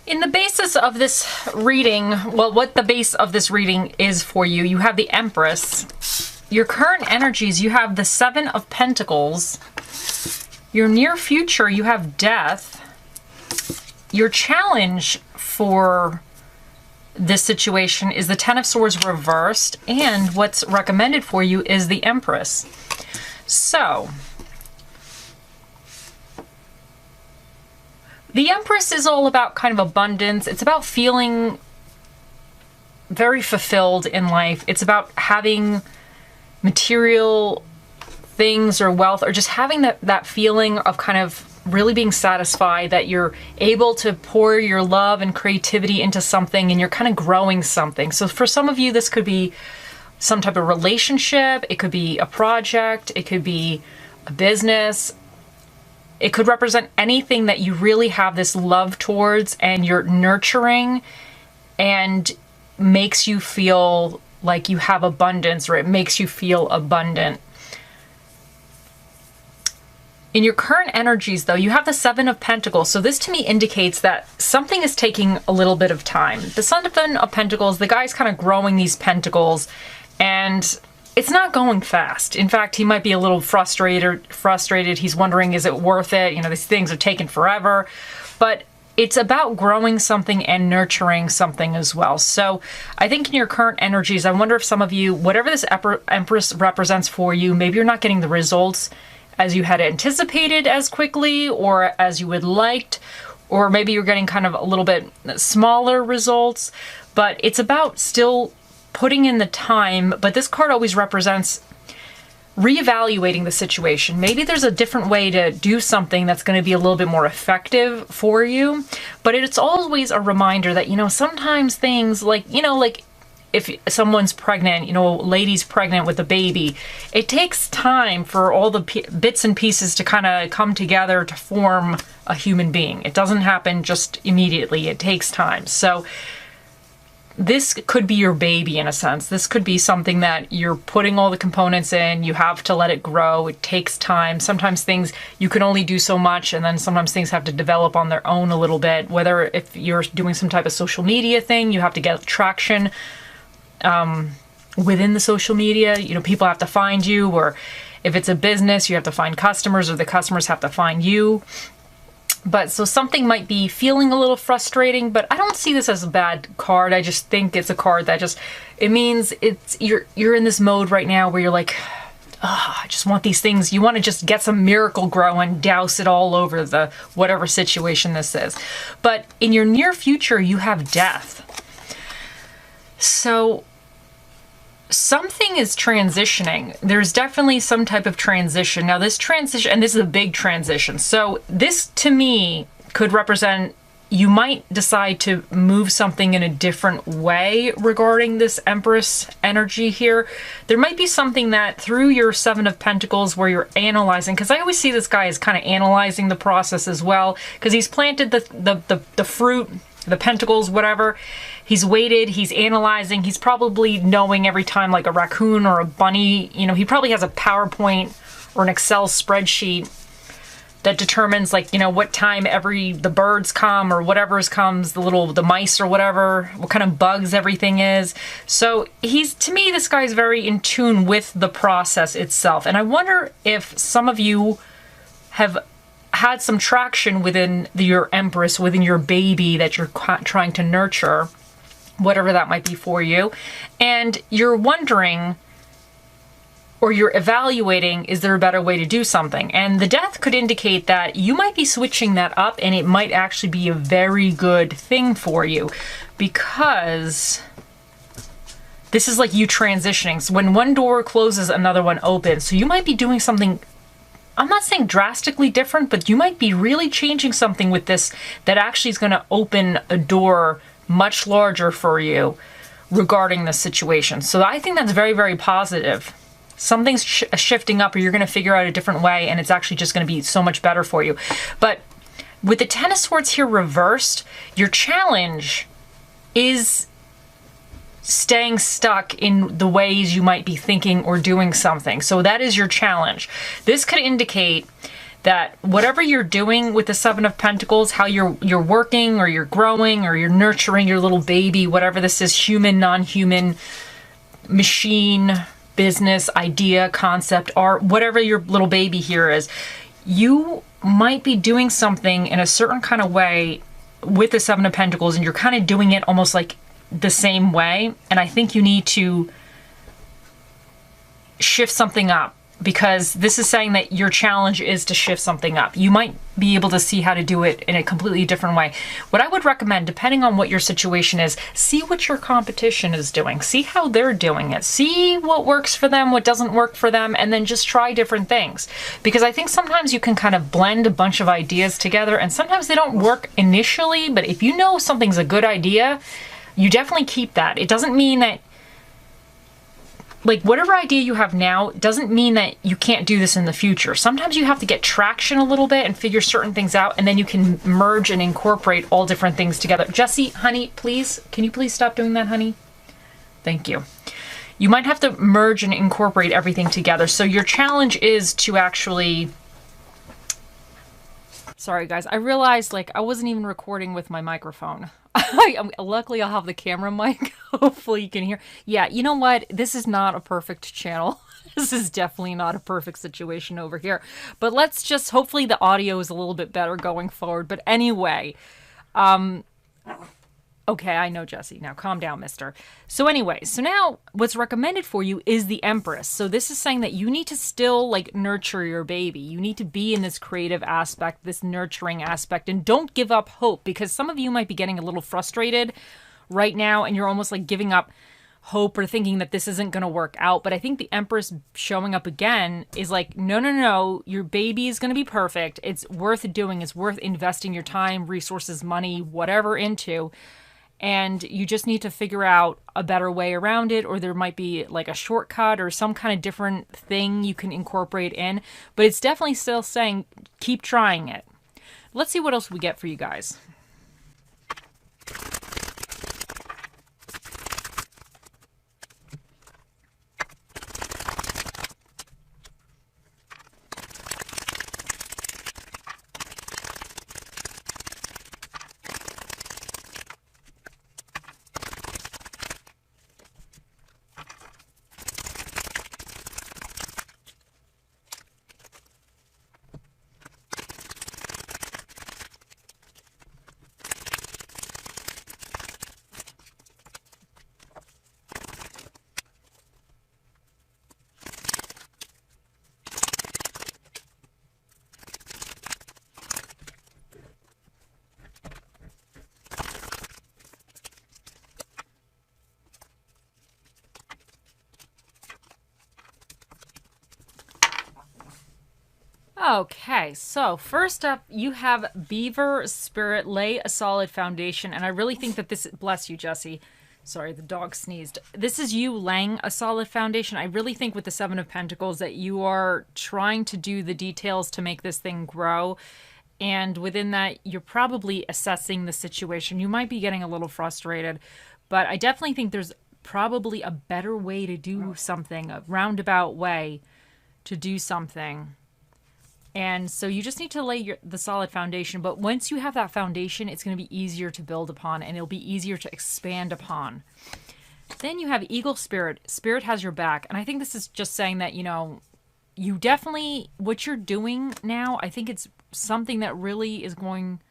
In the basis of this reading, well, what the base of this reading is for you, you have the Empress. Your current energies, you have the Seven of Pentacles. Your near future, you have Death. Your challenge for this situation is the Ten of Swords reversed, and what's recommended for you is the Empress. So, the Empress is all about kind of abundance. It's about feeling very fulfilled in life. It's about having material things or wealth, or just having that feeling of kind of really being satisfied that you're able to pour your love and creativity into something and you're kind of growing something. So for some of you, this could be some type of relationship. It could be a project. It could be a business. It could represent anything that you really have this love towards and you're nurturing and makes you feel like you have abundance, or it makes you feel abundant. In your current energies, though, you have the Seven of Pentacles. So this to me indicates that something is taking a little bit of time. The Seven of Pentacles, the guy's kind of growing these pentacles, and it's not going fast. In fact, he might be a little frustrated. He's wondering, is it worth it? You know, these things are taking forever. But it's about growing something and nurturing something as well. So I think in your current energies, I wonder if some of you, whatever this Empress represents for you, maybe you're not getting the results as you had anticipated as quickly or as you would liked, or maybe you're getting kind of a little bit smaller results, but it's about still putting in the time. But this card always represents reevaluating the situation. Maybe there's a different way to do something that's going to be a little bit more effective for you, but it's always a reminder that, you know, sometimes things like, you know, like if someone's pregnant, you know, a lady's pregnant with a baby, it takes time for all the bits and pieces to kind of come together to form a human being. It doesn't happen just immediately. It takes time. So this could be your baby in a sense. This could be something that you're putting all the components in. You have to let it grow. It takes time. Sometimes things, you can only do so much, and then sometimes things have to develop on their own a little bit. Whether if you're doing some type of social media thing, you have to get traction within the social media. You know, people have to find you, or if it's a business, you have to find customers, or the customers have to find you. But so something might be feeling a little frustrating, but I don't see this as a bad card. I just think it's a card that just, it means it's you're in this mode right now where you're like, oh, I just want these things. You want to just get some miracle grow and douse it all over the whatever situation this is. But in your near future, you have Death. So something is transitioning. There's definitely some type of transition. Now this transition, and this is a big transition. So this to me could represent, you might decide to move something in a different way regarding this Empress energy here. There might be something that through your Seven of Pentacles where you're analyzing, because I always see this guy as kind of analyzing the process as well, because he's planted the fruit, the pentacles, whatever. He's waited, he's analyzing, he's probably knowing every time, like a raccoon or a bunny, you know, he probably has a PowerPoint or an Excel spreadsheet that determines, like, you know, what time the birds come or whatever comes, the mice or whatever, what kind of bugs everything is. So to me, this guy's very in tune with the process itself. And I wonder if some of you have had some traction within your Empress, within your baby that you're trying to nurture, whatever that might be for you, and you're wondering, or you're evaluating, is there a better way to do something? And the Death could indicate that you might be switching that up, and it might actually be a very good thing for you, because this is like you transitioning. So when one door closes, another one opens. So you might be doing something, I'm not saying drastically different, but you might be really changing something with this that actually is going to open a door much larger for you regarding this situation. So I think that's very, very positive. Something's shifting up, or you're going to figure out a different way, and it's actually just going to be so much better for you. But with the Ten of Swords here reversed, your challenge is staying stuck in the ways you might be thinking or doing something. So that is your challenge. This could indicate that whatever you're doing with the Seven of Pentacles, how you're working or you're growing or you're nurturing your little baby, whatever this is, human, non-human, machine, business, idea, concept, art, whatever your little baby here is, you might be doing something in a certain kind of way with the Seven of Pentacles, and you're kind of doing it almost like the same way. And I think you need to shift something up, because this is saying that your challenge is to shift something up. You might be able to see how to do it in a completely different way. What I would recommend, depending on what your situation is, see what your competition is doing. See how they're doing it. See what works for them, what doesn't work for them, and then just try different things. Because I think sometimes you can kind of blend a bunch of ideas together, and sometimes they don't work initially, but if you know something's a good idea, you definitely keep that. It doesn't mean that, like, whatever idea you have now doesn't mean that you can't do this in the future. Sometimes you have to get traction a little bit and figure certain things out, and then you can merge and incorporate all different things together. Jessie, honey, please, can you please stop doing that, honey? Thank you. You might have to merge and incorporate everything together. So your challenge is to actually... Sorry, guys. I realized, like, I wasn't even recording with my microphone. Luckily, I'll have the camera mic. Hopefully you can hear. Yeah, you know what? This is not a perfect channel. This is definitely not a perfect situation over here. But let's just, hopefully the audio is a little bit better going forward. But anyway, okay, I know, Jessie. Now calm down, mister. So anyway, so now what's recommended for you is the Empress. So this is saying that you need to still, like, nurture your baby. You need to be in this creative aspect, this nurturing aspect, and don't give up hope, because some of you might be getting a little frustrated right now and you're almost like giving up hope or thinking that this isn't going to work out. But I think the Empress showing up again is like, no, no, no, your baby is going to be perfect. It's worth doing. It's worth investing your time, resources, money, whatever into. And you just need to figure out a better way around it, or there might be like a shortcut or some kind of different thing you can incorporate in. But it's definitely still saying, keep trying it. Let's see what else we get for you guys. Okay, so first up, you have Beaver Spirit, lay a solid foundation. And I really think that this, bless you, Jessie. Sorry, the dog sneezed. This is you laying a solid foundation. I really think with the Seven of Pentacles that you are trying to do the details to make this thing grow. And within that, you're probably assessing the situation. You might be getting a little frustrated, but I definitely think there's probably a better way to do something, a roundabout way to do something. And so you just need to lay the solid foundation. But once you have that foundation, it's going to be easier to build upon, and it'll be easier to expand upon. Then you have Eagle Spirit. Spirit has your back. And I think this is just saying that, you know, you definitely, what you're doing now, I think it's something that really is going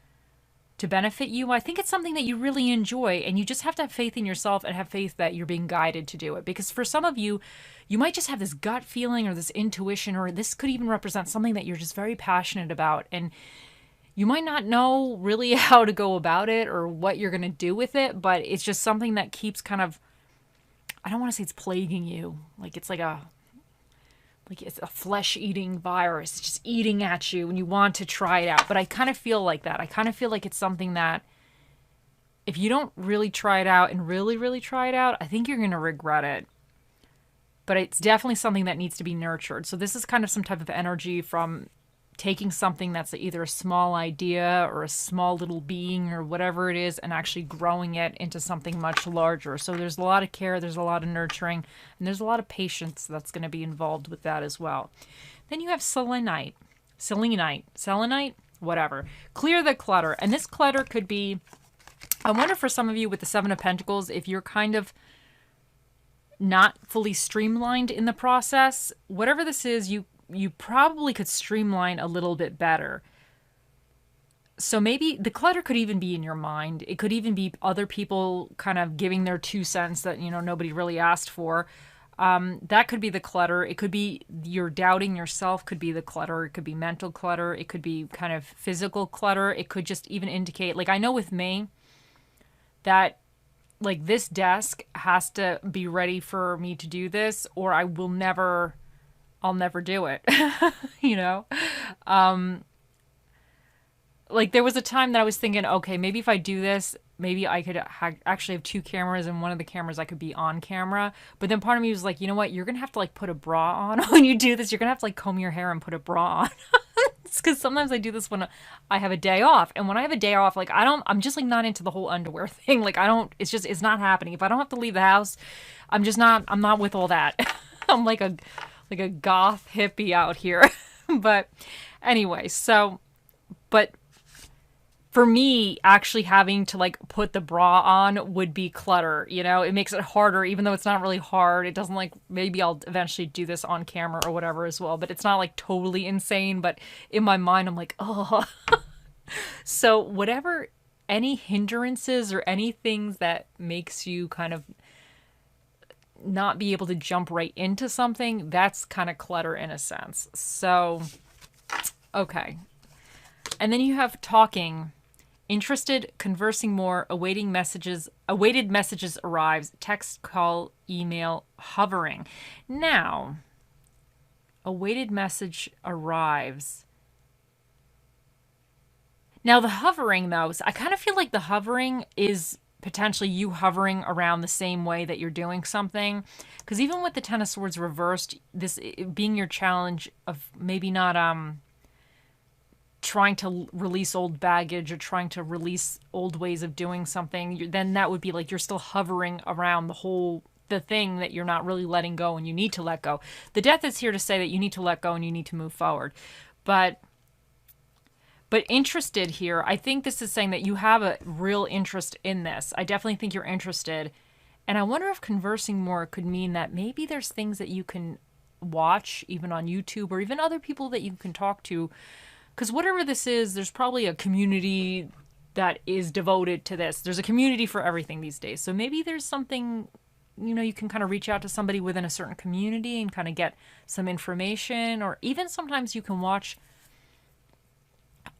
to benefit you. I think it's something that you really enjoy, and you just have to have faith in yourself and have faith that you're being guided to do it. Because for some of you, you might just have this gut feeling or this intuition, or this could even represent something that you're just very passionate about, and you might not know really how to go about it or what you're going to do with it, but it's just something that keeps kind of, I don't want to say it's plaguing you. Like it's it's a flesh-eating virus, just eating at you, and you want to try it out. But I kind of feel like that. I kind of feel like it's something that if you don't really try it out and really, really try it out, I think you're going to regret it. But it's definitely something that needs to be nurtured. So this is kind of some type of energy from taking something that's either a small idea or a small little being or whatever it is, and actually growing it into something much larger. So there's a lot of care, there's a lot of nurturing, and there's a lot of patience that's going to be involved with that as well. Then you have selenite. selenite, whatever. Clear the clutter. And this clutter could be, I wonder for some of you with the Seven of Pentacles, if you're kind of not fully streamlined in the process, whatever this is, you probably could streamline a little bit better. So maybe the clutter could even be in your mind. It could even be other people kind of giving their 2 cents that, nobody really asked for. That could be the clutter. It could be you're doubting yourself, could be the clutter. It could be mental clutter. It could be kind of physical clutter. It could just even indicate, like I know with me that like this desk has to be ready for me to do this or I'll never do it, Like there was a time that I was thinking, okay, maybe if I do this, maybe I could actually have 2 cameras and one of the cameras I could be on camera. But then part of me was like, you know what? You're going to have to like put a bra on when you do this. You're going to have to like comb your hair and put a bra on. It's because sometimes I do this when I have a day off. And when I have a day off, like I'm just like not into the whole underwear thing. Like it's not happening. If I don't have to leave the house, I'm not with all that. I'm like a goth hippie out here. But anyway, but for me, actually having to like put the bra on would be clutter, it makes it harder, even though it's not really hard. It doesn't like, maybe I'll eventually do this on camera or whatever as well, but it's not like totally insane. But in my mind, I'm like, oh, so whatever, any hindrances or any things that makes you kind of not be able to jump right into something, that's kind of clutter in a sense. So, okay. And then you have talking. Interested, conversing more, awaited messages arrives, text, call, email, hovering. Now, awaited message arrives. Now the hovering though, I kind of feel like the hovering is potentially you hovering around the same way that you're doing something. Because even with the Ten of Swords reversed, this being your challenge of maybe not, trying to release old baggage or trying to release old ways of doing something, then that would be like you're still hovering around the thing that you're not really letting go and you need to let go. The Death is here to say that you need to let go and you need to move forward. But interested here, I think this is saying that you have a real interest in this. I definitely think you're interested. And I wonder if conversing more could mean that maybe there's things that you can watch even on YouTube or even other people that you can talk to. Because whatever this is, there's probably a community that is devoted to this. There's a community for everything these days. So maybe there's something, you can kind of reach out to somebody within a certain community and kind of get some information. Or even sometimes you can watch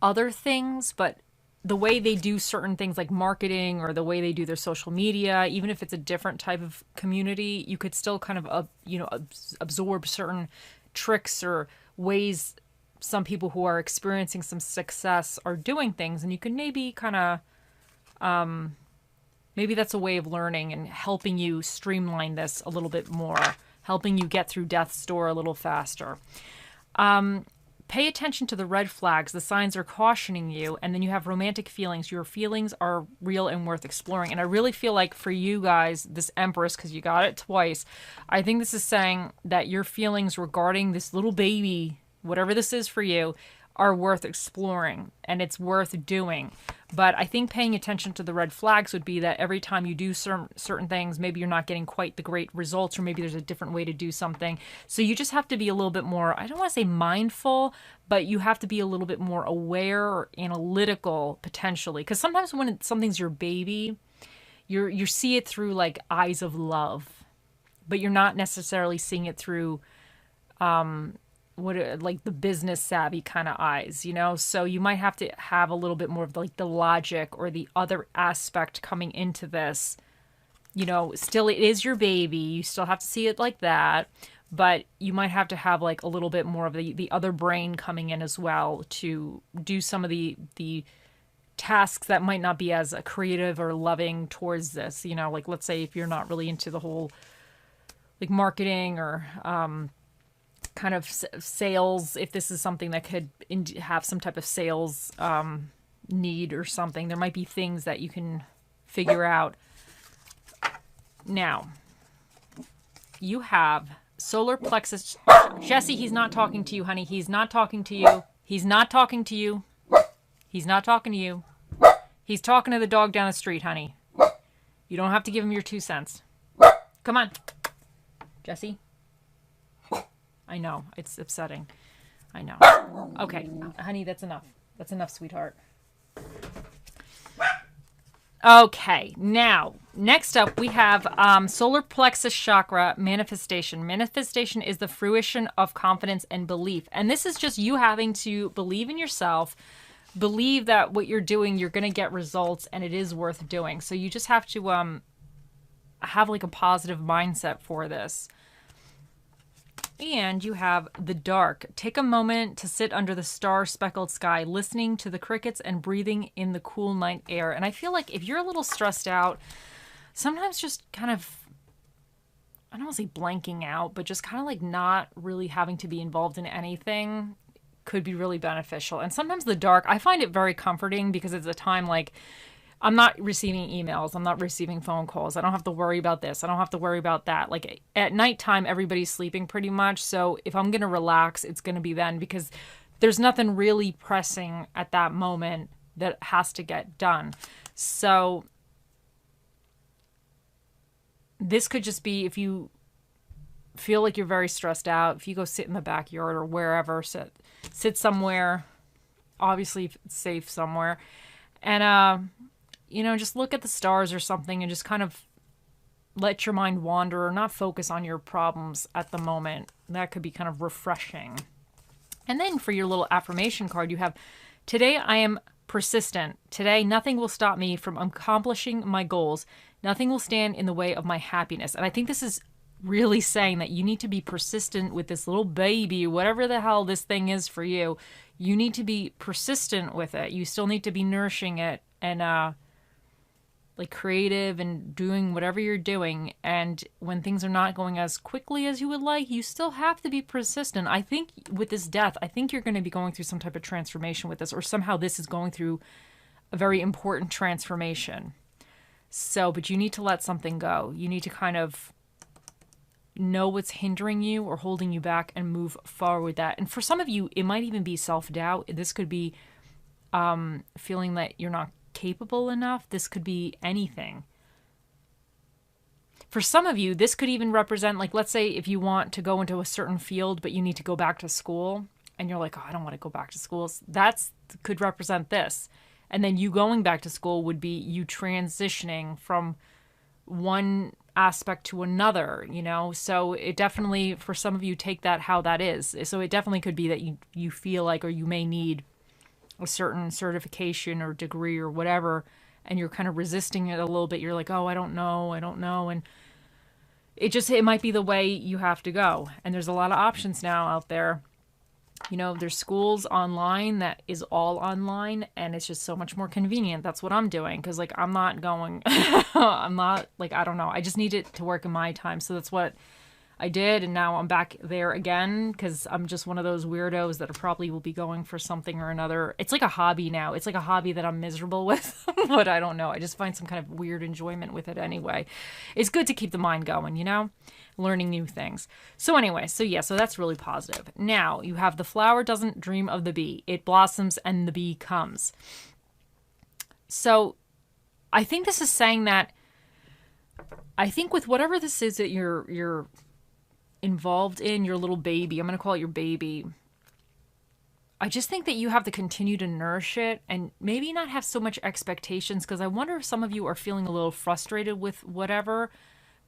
other things, but the way they do certain things like marketing or the way they do their social media, even if it's a different type of community, you could still kind of, absorb certain tricks or ways some people who are experiencing some success are doing things, and you can maybe kind of, maybe that's a way of learning and helping you streamline this a little bit more, helping you get through death's door a little faster. Pay attention to the red flags. The signs are cautioning you, and then you have romantic feelings. Your feelings are real and worth exploring. And I really feel like for you guys, this Empress, because you got it twice, I think this is saying that your feelings regarding this little baby, whatever this is for you, are worth exploring and it's worth doing. But I think paying attention to the red flags would be that every time you do certain things, maybe you're not getting quite the great results, or maybe there's a different way to do something. So you just have to be a little bit more, I don't want to say mindful, but you have to be a little bit more aware or analytical potentially. Because sometimes when something's your baby, you see it through like eyes of love, but you're not necessarily seeing it through like the business savvy kind of eyes, so you might have to have a little bit more of like the logic or the other aspect coming into this. Still it is your baby, you still have to see it like that, but you might have to have like a little bit more of the other brain coming in as well to do some of the tasks that might not be as creative or loving towards this. Like let's say if you're not really into the whole like marketing or kind of sales, if this is something that could have some type of sales need or something, there might be things that you can figure out. Now, you have solar plexus. Jesse, he's not talking to you, honey. He's not talking to you. He's not talking to you. He's not talking to you. He's talking to the dog down the street, honey. You don't have to give him your 2 cents. Come on. Jesse? I know. It's upsetting. I know. Okay. Honey, that's enough. That's enough, sweetheart. Okay. Now, next up, we have solar plexus chakra manifestation. Manifestation is the fruition of confidence and belief. And this is just you having to believe in yourself, believe that what you're doing, you're going to get results, and it is worth doing. So you just have to have like a positive mindset for this. And you have the dark. Take a moment to sit under the star-speckled sky, listening to the crickets and breathing in the cool night air. And I feel like if you're a little stressed out, sometimes just kind of, I don't want to say blanking out, but just kind of like not really having to be involved in anything could be really beneficial. And sometimes the dark, I find it very comforting because it's a time like I'm not receiving emails. I'm not receiving phone calls. I don't have to worry about this. I don't have to worry about that. Like at nighttime, everybody's sleeping pretty much. So if I'm going to relax, it's going to be then because there's nothing really pressing at that moment that has to get done. So this could just be if you feel like you're very stressed out, if you go sit in the backyard or wherever, sit somewhere, obviously it's safe somewhere, and just look at the stars or something and just kind of let your mind wander or not focus on your problems at the moment. That could be kind of refreshing. And then for your little affirmation card, you have, today I am persistent. Today, nothing will stop me from accomplishing my goals. Nothing will stand in the way of my happiness. And I think this is really saying that you need to be persistent with this little baby, whatever the hell this thing is for you. You need to be persistent with it. You still need to be nourishing it and like creative and doing whatever you're doing. And when things are not going as quickly as you would like, you still have to be persistent. I think with this death, I think you're going to be going through some type of transformation with this, or somehow this is going through a very important transformation. So, but you need to let something go. You need to kind of know what's hindering you or holding you back and move forward with that. And for some of you, it might even be self-doubt. This could be feeling that you're not capable enough. This could be anything. For some of you, this could even represent, like, let's say if you want to go into a certain field, but you need to go back to school and you're like, oh, I don't want to go back to school. That's could represent this. And then you going back to school would be you transitioning from one aspect to another, So it definitely, for some of you, take that how that is. So it definitely could be that you feel like, or you may need a certain certification or degree or whatever, and you're kind of resisting it a little bit. You're like, oh, I don't know. And it might be the way you have to go. And there's a lot of options now out there. There's schools online that is all online, and it's just so much more convenient. That's what I'm doing. Cause like, I'm not going, I'm not like, I don't know. I just need it to work in my time. So that's what I did. And now I'm back there again. Cause I'm just one of those weirdos that probably will be going for something or another. It's like a hobby now. It's like a hobby that I'm miserable with, but I don't know. I just find some kind of weird enjoyment with it anyway. It's good to keep the mind going, learning new things. So anyway, so that's really positive. Now you have the flower doesn't dream of the bee. It blossoms and the bee comes. So I think this is saying that, I think with whatever this is that you're involved in, your little baby, I'm going to call it your baby, I just think that you have to continue to nourish it and maybe not have so much expectations, because I wonder if some of you are feeling a little frustrated with whatever,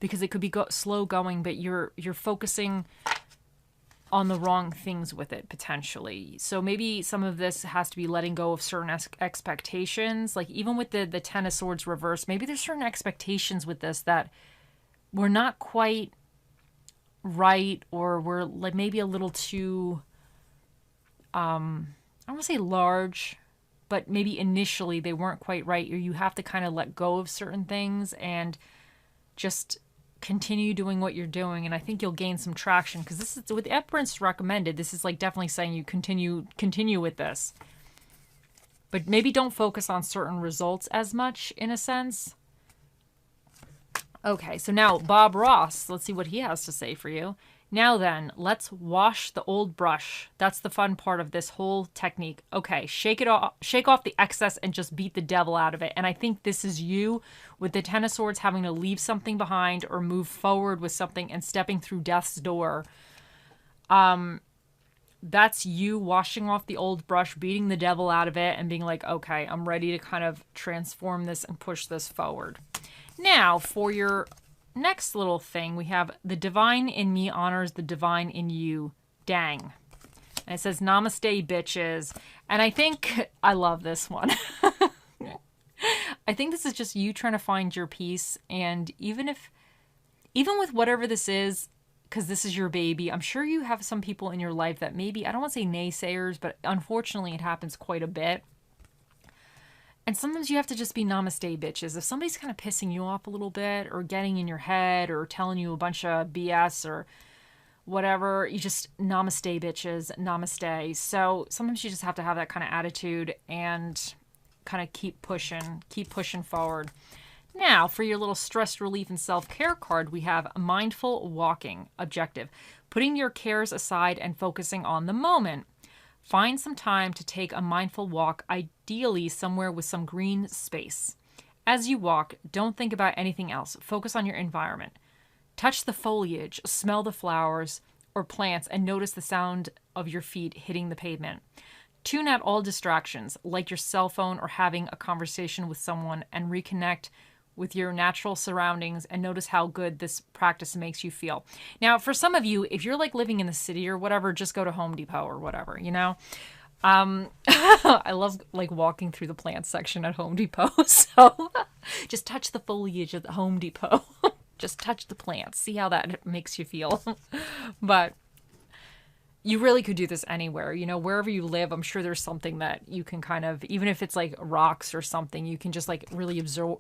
because it could be slow going, but you're focusing on the wrong things with it potentially. So maybe some of this has to be letting go of certain expectations. Like even with the Ten of Swords reverse, maybe there's certain expectations with this that we're not quite right, or we're like maybe a little too, I don't want to say large, but maybe initially they weren't quite right, or you have to kind of let go of certain things and just continue doing what you're doing. And I think you'll gain some traction, because this is with Empress recommended. This is like definitely saying you continue with this, but maybe don't focus on certain results as much in a sense. Okay, so now Bob Ross, let's see what he has to say for you. Now then, let's wash the old brush. That's the fun part of this whole technique. Okay, shake it off, shake off the excess and just beat the devil out of it. And I think this is you with the Ten of Swords having to leave something behind or move forward with something and stepping through death's door. That's you washing off the old brush, beating the devil out of it and being like, okay, I'm ready to kind of transform this and push this forward. Now, for your next little thing, we have the divine in me honors the divine in you. Dang. And it says, namaste, bitches. And I think I love this one. I think this is just you trying to find your peace. And even with whatever this is, because this is your baby, I'm sure you have some people in your life that maybe, I don't want to say naysayers, but unfortunately it happens quite a bit. And sometimes you have to just be namaste, bitches. If somebody's kind of pissing you off a little bit or getting in your head or telling you a bunch of BS or whatever, you just namaste, bitches, namaste. So sometimes you just have to have that kind of attitude and kind of keep pushing forward. Now, for your little stress relief and self-care card, we have mindful walking objective. Putting your cares aside and focusing on the moment. Find some time to take a mindful walk, ideally somewhere with some green space. As you walk, don't think about anything else. Focus on your environment. Touch the foliage, smell the flowers or plants, and notice the sound of your feet hitting the pavement. Tune out all distractions, like your cell phone or having a conversation with someone, and reconnect with your natural surroundings and notice how good this practice makes you feel. Now, for some of you, if you're like living in the city or whatever, just go to Home Depot or whatever, you know? I love like walking through the plant section at Home Depot. So just touch the foliage at the Home Depot. Just touch the plants. See how that makes you feel. But you really could do this anywhere, you know, wherever you live. I'm sure there's something that you can kind of, even if it's like rocks or something, you can just like really observe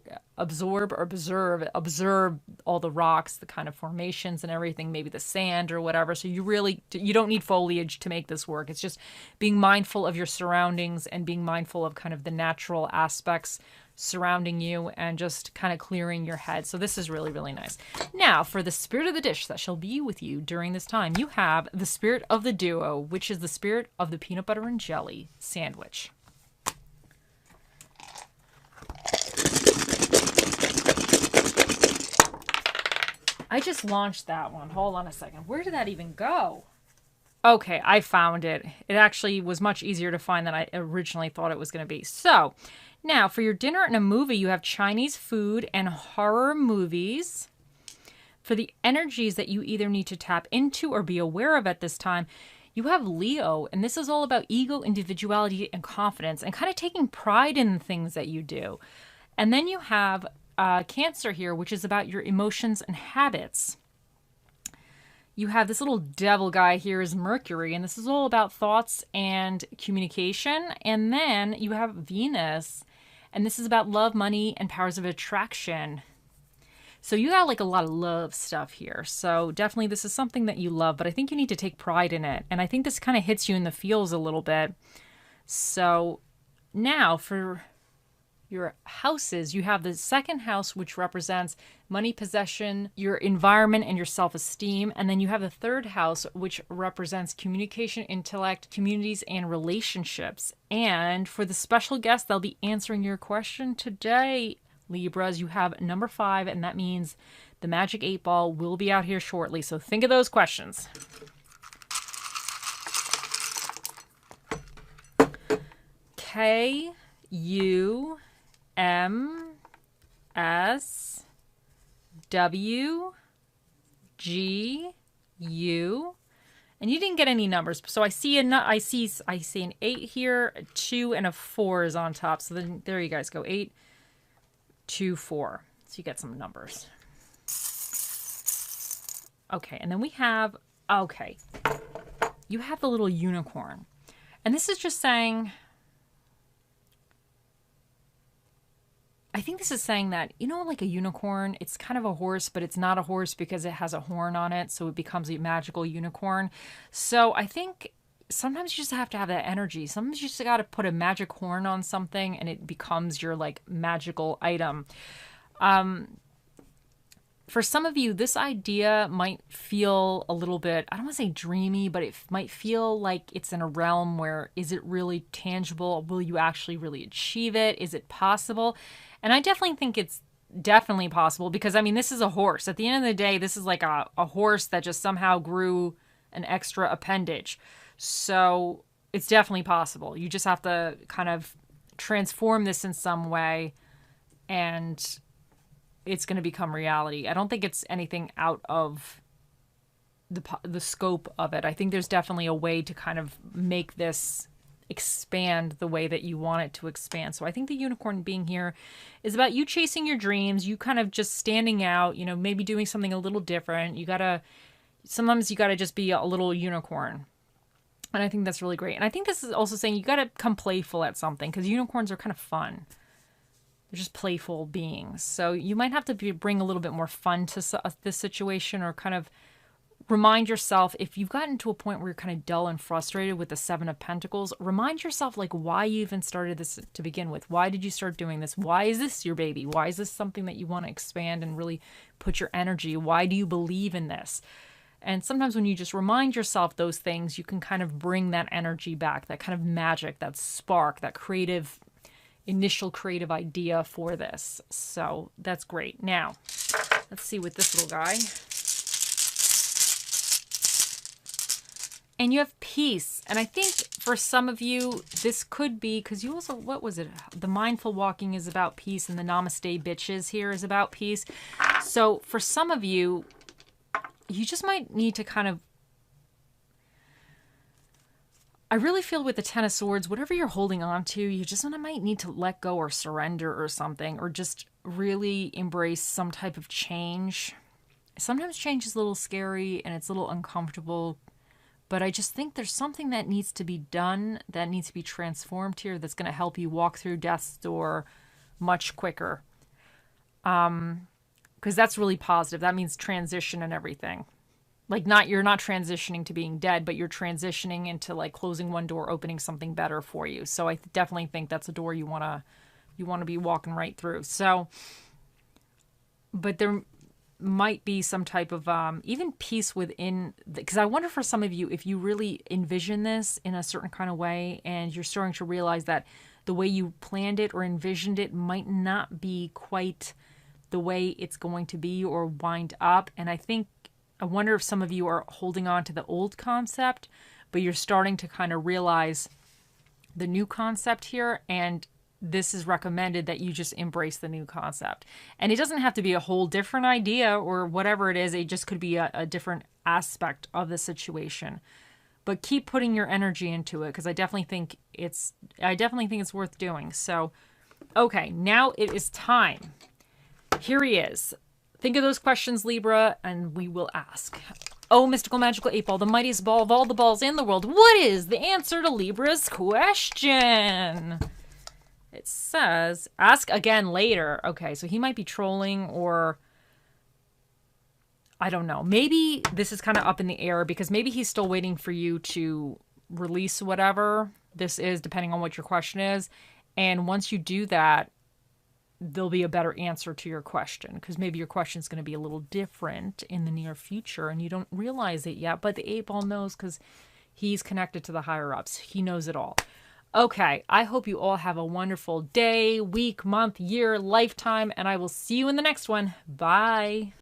all the rocks, the kind of formations and everything, maybe the sand or whatever. So you don't need foliage to make this work. It's just being mindful of your surroundings and being mindful of kind of the natural aspects surrounding you and just kind of clearing your head. So this is really, really nice. Now, for the spirit of the dish that shall be with you during this time, you have the spirit of the duo, which is the spirit of the peanut butter and jelly sandwich. I just launched that one. Hold on a second. Where did that even go? Okay, I found it. It actually was much easier to find than I originally thought it was going to be. So, now for your dinner and a movie, you have Chinese food and horror movies. For the energies that you either need to tap into or be aware of at this time, you have Leo, and this is all about ego, individuality, and confidence, and kind of taking pride in the things that you do. And then you have Cancer here, which is about your emotions and habits. You have this little devil guy here is Mercury, and this is all about thoughts and communication. And then you have Venus, and this is about love, money, and powers of attraction. So you got like a lot of love stuff here. So definitely this is something that you love, but I think you need to take pride in it. And I think this kind of hits you in the feels a little bit. So now for your houses, you have the second house, which represents money, possession, your environment, and your self-esteem. And then you have the third house, which represents communication, intellect, communities, and relationships. And for the special guest, they'll be answering your question today, Libras. You have number 5, and that means the magic 8 ball will be out here shortly. So think of those questions. KUMSWGU, and you didn't get any numbers, so I see an 8 here, a 2, and a 4 is on top. So then there you guys go, 8, 2, 4. So you get some numbers. Okay, and then we have you have the little unicorn, and this is just saying, I think this is saying that, you know, like a unicorn, it's kind of a horse, but it's not a horse because it has a horn on it. So it becomes a magical unicorn. So I think sometimes you just have to have that energy. Sometimes you just got to put a magic horn on something and it becomes your like magical item. For some of you, this idea might feel a little bit, I don't want to say dreamy, but it might feel like it's in a realm where, is it really tangible? Will you actually really achieve it? Is it possible? And I definitely think it's definitely possible, because I mean, this is a horse. At the end of the day, this is like a horse that just somehow grew an extra appendage. So it's definitely possible. You just have to kind of transform this in some way, and it's going to become reality. I don't think it's anything out of the scope of it. I think there's definitely a way to kind of make this expand the way that you want it to expand. So I think the unicorn being here is about you chasing your dreams, you kind of just standing out, you know, maybe doing something a little different. Sometimes you got to just be a little unicorn. And I think that's really great. And I think this is also saying you got to come playful at something, because unicorns are kind of fun. They're just playful beings. So you might have to bring a little bit more fun to this situation, or kind of remind yourself, if you've gotten to a point where you're kind of dull and frustrated with the Seven of Pentacles, remind yourself like why you even started this to begin with. Why did you start doing this? Why is this your baby? Why is this something that you want to expand and really put your energy? Why do you believe in this? And sometimes when you just remind yourself those things, you can kind of bring that energy back, that kind of magic, that spark, that initial creative idea for this. So that's great. Now, let's see with this little guy. And you have peace. And I think for some of you, this could be, because you also, what was it? The mindful walking is about peace, and the namaste bitches here is about peace. So for some of you, you just might need to kind of, I really feel with the Ten of Swords, whatever you're holding on to, you just might need to let go or surrender or something, or just really embrace some type of change. Sometimes change is a little scary and it's a little uncomfortable, but I just think there's something that needs to be done, that needs to be transformed here, that's going to help you walk through death's door much quicker. Because that's really positive. That means transition and everything. Like, you're not transitioning to being dead, but you're transitioning into like closing one door, opening something better for you. So I definitely think that's a door you want to be walking right through. So, but there might be some type of even peace within, because I wonder for some of you, if you really envision this in a certain kind of way, and you're starting to realize that the way you planned it or envisioned it might not be quite the way it's going to be or wind up. And I wonder if some of you are holding on to the old concept, but you're starting to kind of realize the new concept here, and this is recommended that you just embrace the new concept. And it doesn't have to be a whole different idea or whatever it is. It just could be a different aspect of the situation. But keep putting your energy into it, because I definitely think it's worth doing. So, okay, now it is time. Here he is. Think of those questions, Libra, and we will ask. Oh, mystical, magical 8-ball, the mightiest ball of all the balls in the world. What is the answer to Libra's question? It says, ask again later. Okay, so he might be trolling, or I don't know. Maybe this is kind of up in the air, because maybe he's still waiting for you to release whatever this is, depending on what your question is. And once you do that, there'll be a better answer to your question, because maybe your question is going to be a little different in the near future and you don't realize it yet. But the 8-ball knows, because he's connected to the higher ups. He knows it all. Okay, I hope you all have a wonderful day, week, month, year, lifetime, and I will see you in the next one. Bye.